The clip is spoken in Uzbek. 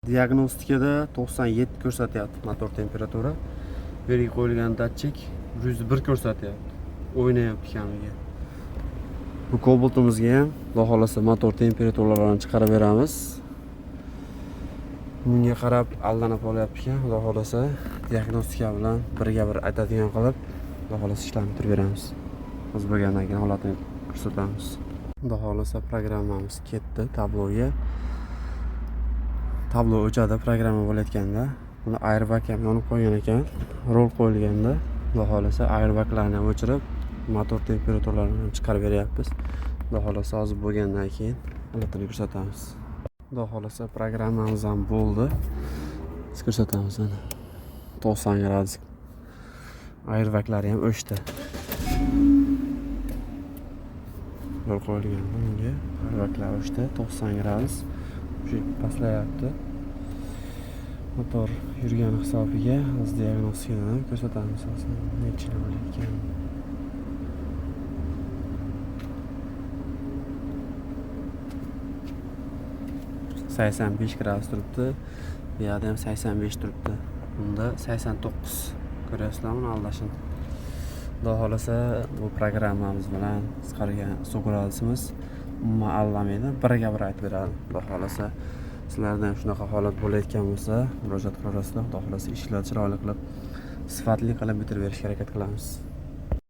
Diagnostikada 97 ko'rsatyapti motor temperatura. Bu yerga qo'yilgan datchik 101 ko'rsatyapti. O'ynayapti kamiga. Bu Cobalt'imizga ham Xudo xolasa motor temperaturalarini chiqarib beramiz. Bunga qarab aldanib olyapti ekan. Xudo xolasa diagnostika bilan birga bir aytadigan qilib, Xudo xolasa ishlarni bitirib beramiz. Biz bo'lgandan keyin holatni ko'rsatamiz. Xudo xolasa programmamiz ketdi tabloga. Tablo o'chadi programma bo'layotganda. Buni airbag ham yonib qolgan ekan. Rol qo'yilganda, Xudo xolasa airbaglarni ham o'chirib, motor temperaturalarini ham chiqarib beryapmiz. Xudo xolasa hozir bo'lgandan keyin holatini ko'rsatamiz. Xudo xolasa programmamiz ham bo'ldi. Biz ko'rsatamiz mana. 90 gradus. Airbaglari ham o'chdi. Rol qo'yilgan bunga airbaglar o'chdi, 90 gradus. Pastlayapti. Motor yurgani hisobiga hozir diagnostikani ko'rsatamiz. Necha bo'layotgan. Saysan 5 gradus turibdi. Bu yerda ham 85 turibdi. Bunda 89. Ko'ryapsizlarmi aldashini? Xudo xolasa bu programmamiz bilan chiqargan suv gradusimiz umuman aldamaydi. Biriga bir aytib beradi. Xudo xolasa sizlarda ham shunaqa holat bo'layotgan bo'lsa, murojaat qilasizlar. Xudo xolasa ishlar chiroyli qilib, sifatli qilib bitirib berishga harakat qilamiz.